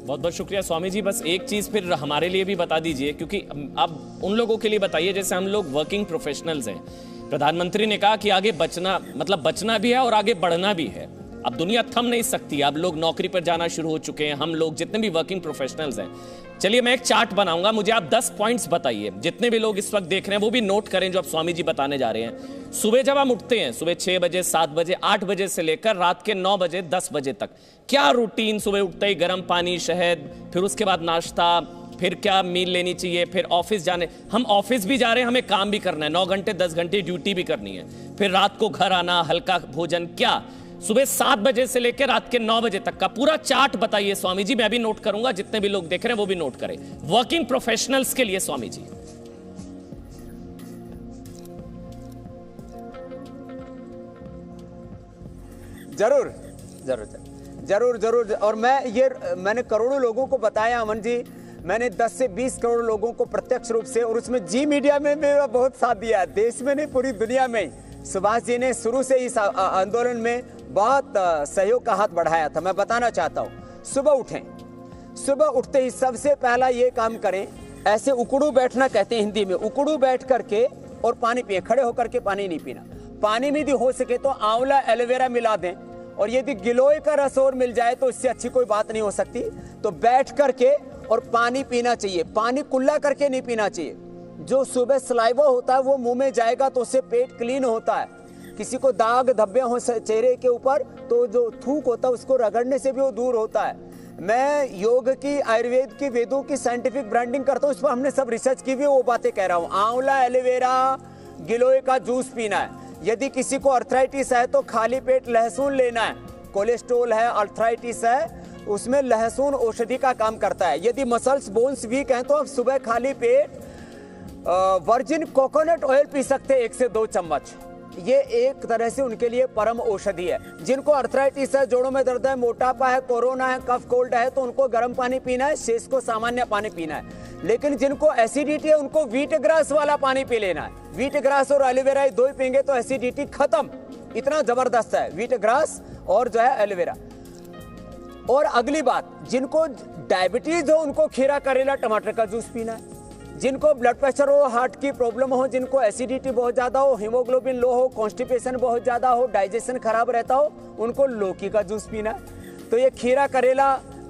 बहुत बहुत शुक्रिया स्वामी जी। बस एक चीज फिर हमारे लिए भी बता दीजिए, क्योंकि अब उन लोगों के लिए बताइए जैसे हम लोग वर्किंग प्रोफेशनल्स हैं। प्रधानमंत्री ने कहा कि आगे बचना, मतलब बचना भी है और आगे बढ़ना भी है। अब दुनिया थम नहीं सकती, अब लोग नौकरी पर जाना शुरू हो चुके हैं, हम लोग जितने भी वर्किंग प्रोफेशनल्स हैं। चलिए मैं एक चार्ट बनाऊंगा, मुझे आप 10 पॉइंट्स बताइए, जितने भी लोग इस वक्त देख रहे हैं वो भी नोट करें जो आप स्वामी जी बताने जा रहे हैं। सुबह जब हम उठते हैं, सुबह 6 बजे, 7 बजे, 8 बजे से लेकर रात के 9 बजे, 10 बजे तक, क्या रूटीन? सुबह उठते ही गर्म पानी, शहद, फिर उसके बाद नाश्ता, फिर क्या मील लेनी चाहिए, फिर ऑफिस जाने, हम ऑफिस भी जा रहे हैं, हमें काम भी करना है, 9 घंटे 10 घंटे ड्यूटी भी करनी है, फिर रात को घर आना, हल्का भोजन, क्या सुबह 7 बजे से लेकर रात के 9 बजे तक का पूरा चार्ट बताइए स्वामी जी। मैं भी नोट करूंगा, जितने भी लोग देख रहे हैं वो भी नोट करें, वर्किंग प्रोफेशनल्स के लिए स्वामी जी। जरूर जरूर जरूर जरूर। और मैंने करोड़ों लोगों को बताया अमन जी, मैंने 10 से 20 करोड़ लोगों को प्रत्यक्ष रूप से, और उसमें जी मीडिया में मेरा बहुत साथ दिया है, देश में नहीं पूरी दुनिया में। सुभाष जी ने शुरू से इस आंदोलन में बहुत सहयोग का हाथ बढ़ाया था। मैं बताना चाहता हूँ, सुबह उठें, सुबह उठते ही सबसे पहला ये काम करें, ऐसे उकड़ू बैठना कहते हैं हिंदी में, उकड़ू बैठ करके और पानी पिए, खड़े होकर के पानी नहीं पीना। पानी में यदि हो सके तो आंवला एलोवेरा मिला दें, और यदि गिलोय का रस और मिल जाए तो इससे अच्छी कोई बात नहीं हो सकती। तो बैठ करके और पानी पीना चाहिए, पानी कुल्ला करके नहीं पीना चाहिए। जो सुबह सलाइवा होता है वो मुंह में जाएगा तो उससे पेट क्लीन होता है। किसी को दाग धब्बे हो चेहरे के ऊपर तो जो थूक होता है उसको रगड़ने से भी वो दूर होता है। मैं योग की, आयुर्वेद की, वेदों की साइंटिफिक ब्रांडिंग करता हूँ, इस पर हमने सब रिसर्च की हुई, वो बातें कह रहा हूँ। आंवला एलोवेरा गिलोय का जूस पीना है। यदि किसी को अर्थराइटिस है तो खाली पेट लहसुन लेना है। कोलेस्ट्रोल है, अर्थराइटिस है, उसमें लहसुन औषधि का काम करता है। यदि मसल्स बोन्स वीक हैं तो आप सुबह खाली पेट वर्जिन कोकोनट ऑयल पी सकते हैं 1 से 2 चम्मच। ये एक तरह से उनके लिए परम औषधि है। जिनको अर्थराइटिस है, जोड़ों में दर्द है, मोटापा है, कोरोना है, कफ कोल्ड है, तो उनको गर्म पानी पीना है, शेष को सामान्य पानी पीना है। लेकिन जिनको एसिडिटी है उनको व्हीट ग्रास वाला पानी पी लेना है। व्हीट ग्रास और एलोवेरा दो ही पीएंगे तो एसिडिटी खत्म। इतना जबरदस्त है व्हीट ग्रास और जो है एलोवेरा। और अगली बात, जिनको डायबिटीज हो उनको खीरा, करेला, टमाटर का जूस पीना है। जिनको ब्लड प्रेशर हो, हार्ट की प्रॉब्लम हो, जिनको एसिडिटी बहुत ज्यादा हो, हीमोग्लोबिन लो हो, कॉन्स्टिपेशन बहुत ज्यादा हो, डाइजेशन खराब रहता हो, उनको लौकी का जूस पीना है। तो ये खीरा, करेला,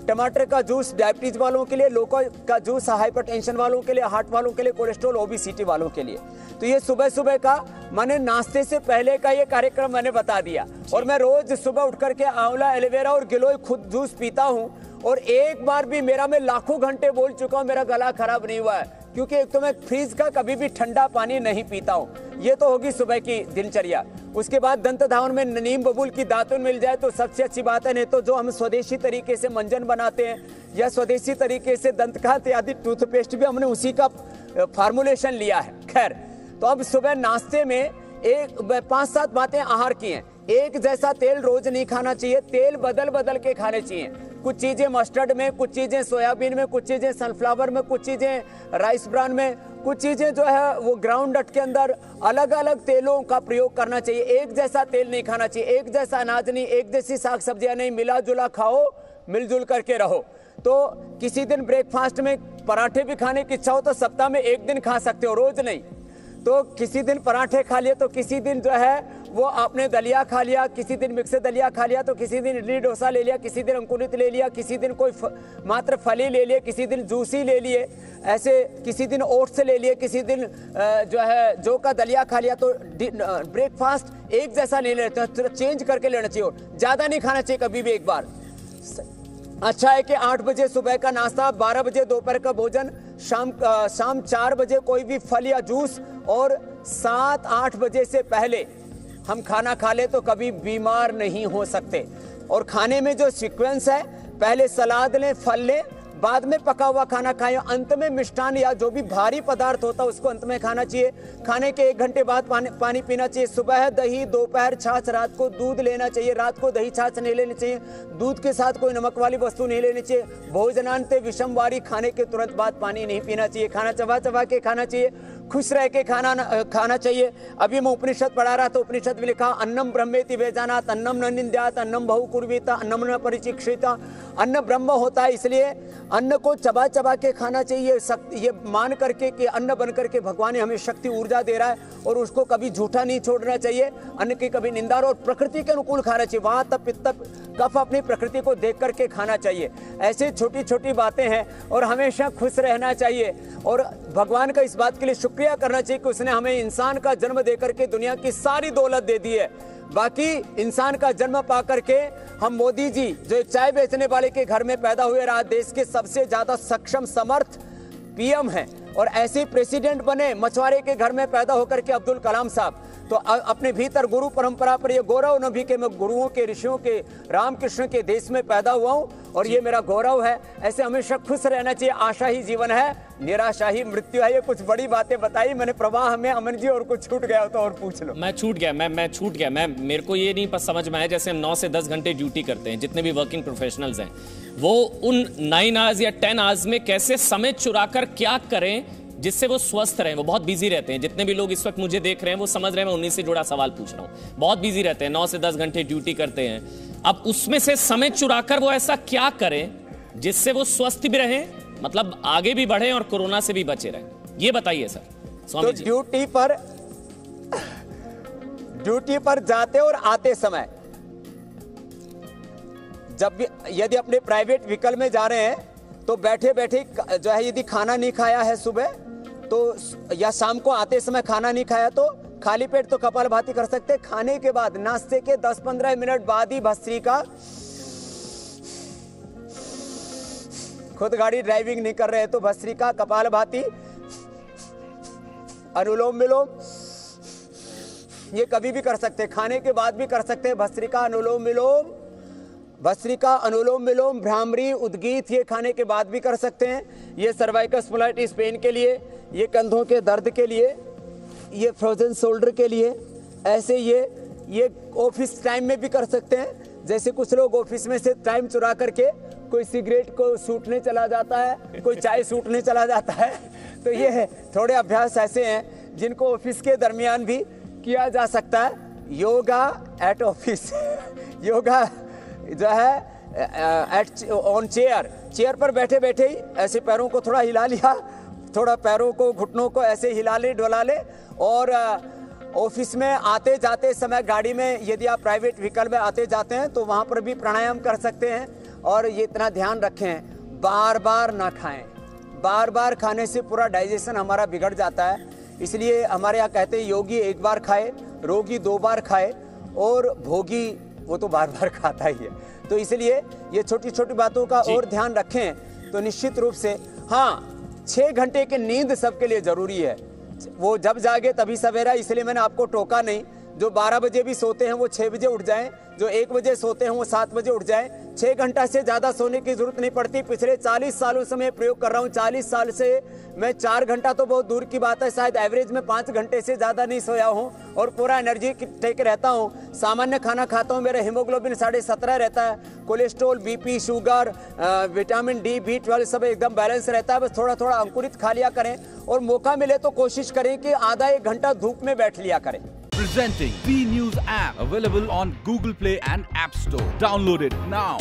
टमाटर का जूस डायबिटीज वालों के लिए, लौकी का जूस हाइपरटेंशन वालों के लिए, हार्ट वालों के लिए, कोलेस्ट्रॉल, ओबेसिटी वालों के लिए। तो ये सुबह सुबह का मैंने नाश्ते से पहले का ये कार्यक्रम मैंने बता दिया। और मैं रोज सुबह उठ करके आंवला, एलोवेरा और गिलोय खुद जूस पीता हूँ। और एक बार भी मैं लाखों घंटे बोल चुका हूँ, मेरा गला खराब नहीं हुआ है, क्योंकि एक तो मैं फ्रिज का कभी भी ठंडा पानी नहीं पीता हूँ। ये तो होगी सुबह की दिनचर्या। उसके बाद दंत धावन में नीम बबूल की दातुन मिल जाए तो सबसे अच्छी बात है। नहीं तो जो हम स्वदेशी तरीके से मंजन बनाते हैं या स्वदेशी तरीके से दंतकांत आदि टूथपेस्ट भी हमने उसी का फार्मूलेशन लिया है। खैर, तो अब सुबह नाश्ते में 5-7 बातें आहार की हैं। एक जैसा तेल रोज नहीं खाना चाहिए, तेल बदल बदल के खाने चाहिए। कुछ चीजें मस्टर्ड में, कुछ चीजें सोयाबीन में, कुछ चीजें सनफ्लावर में, कुछ चीजें राइस ब्रान में, कुछ चीजें जो है वो ग्राउंड नट के अंदर अलग अलग तेलों का प्रयोग करना चाहिए। एक जैसा तेल नहीं खाना चाहिए, एक जैसा अनाज नहीं, एक जैसी साग सब्जियां नहीं, मिला जुला खाओ, मिलजुल करके रहो। तो किसी दिन ब्रेकफास्ट में पराठे भी खाने की इच्छा हो तो सप्ताह में 1 दिन खा सकते हो, रोज नहीं। तो किसी दिन पराठे खा लिए तो किसी दिन जो है वो आपने दलिया खा लिया, किसी दिन मिक्स दलिया खा लिया, तो किसी दिन इडली डोसा ले लिया, किसी दिन अंकुरित ले लिया, किसी दिन कोई मात्र फली ले लिए, किसी दिन जूसी ले लिए, ऐसे किसी दिन ओट्स ले लिए, किसी दिन जो है जौ का दलिया खा लिया। तो ब्रेकफास्ट एक जैसा नहीं लेते, तो चेंज करके लेना चाहिए। ज़्यादा नहीं खाना चाहिए कभी भी एक बार। अच्छा है कि 8 बजे सुबह का नाश्ता, 12 बजे दोपहर का भोजन, शाम 4 बजे कोई भी फल या जूस, और 7-8 बजे से पहले हम खाना खा ले तो कभी बीमार नहीं हो सकते। और खाने में जो सीक्वेंस है, पहले सलाद लें, फल लें, बाद में पका हुआ खाना खाएं, अंत में मिष्ठान या जो भी भारी पदार्थ होता है उसको अंत में खाना चाहिए। खाने के 1 घंटे बाद पानी पीना चाहिए। सुबह दही, दोपहर छाछ, रात को दूध लेना चाहिए। रात को दही छाछ नहीं लेनी चाहिए, दूध के साथ कोई नमक वाली वस्तु नहीं लेनी चाहिए। भोजनांत विषमवारी, खाने के तुरंत बाद पानी नहीं पीना चाहिए। खाना चबा चबा के खाना चाहिए। खुश रह के खाना चाहिए। अभी मैं उपनिषद पढ़ा रहा था, उपनिषद में लिखा अन्नम ब्रह्मेति वेजानात, अन्नम न निंद्यात, अन्नम बहु कुर्वीत, अन्नम न परिचिक्षित। अन्न ब्रह्म होता है, इसलिए अन्न को चबा चबा के खाना चाहिए, ये मान करके कि अन्न बन करके भगवान ने हमें शक्ति ऊर्जा दे रहा है और उसको कभी झूठा नहीं छोड़ना चाहिए, अन्न की कभी निंदा और प्रकृति के अनुकूल खाना चाहिए। वहाँ तब पित्त कफ अपनी प्रकृति को देख करके खाना चाहिए। ऐसे छोटी छोटी बातें हैं और हमेशा खुश रहना चाहिए और भगवान का इस बात के लिए शुक्रिया करना चाहिए कि उसने हमें इंसान का जन्म दे करके दुनिया की सारी दौलत दे दी है। बाकी इंसान का जन्म पा करके हम मोदी जी जो चाय बेचने वाले के घर में पैदा हुए, आज देश के सबसे ज्यादा सक्षम समर्थ पीएम हैं और ऐसे प्रेसिडेंट बने मछुआरे के घर में पैदा होकर के अब्दुल कलाम साहब। तो अपने भीतर गुरु परंपरा पर ये गौरव न भी कि मैं गुरुओं के, ऋषियों के, रामकृष्ण के देश में पैदा हुआ हूँ और ये मेरा गौरव है। ऐसे हमेशा खुश रहना चाहिए। आशा ही जीवन है, निराशा ही मृत्यु है। ये कुछ बड़ी बातें बताई मैंने प्रवाह में। अमन जी और कुछ छूट गया हो तो और पूछ लो। मैं छूट गया। मेरे को ये नहीं समझ में आया, जैसे हम 9 से 10 घंटे ड्यूटी करते हैं, जितने भी वर्किंग प्रोफेशनल्स हैं, वो उन 9 आवर्स या 10 आवर्स में कैसे समय चुराकर क्या करें जिससे वो स्वस्थ रहें। वो बहुत बिजी रहते हैं। जितने भी लोग इस वक्त मुझे देख रहे हैं वो समझ रहे हैं मैं उन्हीं से जुड़ा सवाल पूछ रहा हूँ। बहुत बिजी रहते हैं, 9 से 10 घंटे ड्यूटी करते हैं। अब उसमें से समय चुराकर वो ऐसा क्या करें जिससे वो स्वस्थ भी रहें, मतलब आगे भी बढ़े और कोरोना से भी बचे रहें, ये बताइए सर। स्वामी जी, ड्यूटी पर जाते और आते समय जब भी यदि अपने प्राइवेट व्हीकल में जा रहे हैं तो बैठे बैठे जो है, यदि खाना नहीं खाया है सुबह तो या शाम को आते समय खाना नहीं खाया तो खाली पेट तो कपालभाति कर सकते हैं। खाने के बाद नाश्ते के 10-15 मिनट बाद ही भस्त्रिका, खुद गाड़ी ड्राइविंग नहीं कर रहे तो भस्त्रिका, कपालभाति, अनुलोम विलोम, ये कभी भी कर सकते हैं, खाने के बाद भी कर सकते हैं। भस्त्रिका, अनुलोम विलोम, भस्त्रिका, अनुलोम विलोम, भ्रामरी, उद्गीत, ये खाने के बाद भी कर सकते हैं। ये सर्वाइकल स्पॉन्डिलाइटिस पेन के लिए, ये कंधों के दर्द के लिए, ये फ्रोजन शोल्डर के लिए। ऐसे ये ऑफिस टाइम में भी कर सकते हैं। जैसे कुछ लोग ऑफिस में से टाइम चुरा करके कोई सिगरेट को सूटने चला जाता है, कोई चाय सूटने चला जाता है। तो ये है, थोड़े अभ्यास ऐसे हैं जिनको ऑफिस के दरमियान भी किया जा सकता है। योगा एट ऑफिस, योगा जो है ऑन चेयर पर बैठे बैठे ही ऐसे पैरों को थोड़ा हिला लिया, थोड़ा पैरों को, घुटनों को ऐसे हिला ले, डोला ले। और ऑफिस में आते जाते समय, गाड़ी में यदि आप प्राइवेट व्हीकल में आते जाते हैं तो वहाँ पर भी प्राणायाम कर सकते हैं। और ये इतना ध्यान रखें, बार बार ना खाएं। बार बार खाने से पूरा डाइजेशन हमारा बिगड़ जाता है। इसलिए हमारे यहाँ कहते हैं योगी एक बार खाए, रोगी 2 बार खाए और भोगी वो तो बार बार खाता ही है। तो इसलिए ये छोटी छोटी बातों का और ध्यान रखें तो निश्चित रूप से। हाँ, 6 घंटे की नींद सबके लिए जरूरी है। वो जब जागे तभी सवेरा, इसलिए मैंने आपको टोका नहीं। जो 12 बजे भी सोते हैं वो 6 बजे उठ जाएं, जो 1 बजे सोते हैं वो 7 बजे उठ जाएं। 6 घंटा से ज़्यादा सोने की जरूरत नहीं पड़ती। पिछले 40 सालों से मैं प्रयोग कर रहा हूँ। 40 साल से मैं 4 घंटा तो बहुत दूर की बात है, शायद एवरेज में 5 घंटे से ज़्यादा नहीं सोया हूँ और पूरा एनर्जी टेक रहता हूँ। सामान्य खाना खाता हूँ, मेरा हीमोग्लोबिन 17.5 रहता है। Cholesterol, BP, sugar, vitamin D, B12 सब एकदम बैलेंस रहता है। बस थोड़ा थोड़ा अंकुरित खा लिया करें और मौका मिले तो कोशिश करें कि आधा 1 घंटा धूप में बैठ लिया करें। Presenting B News app, available on Google Play and App Store. Download it now.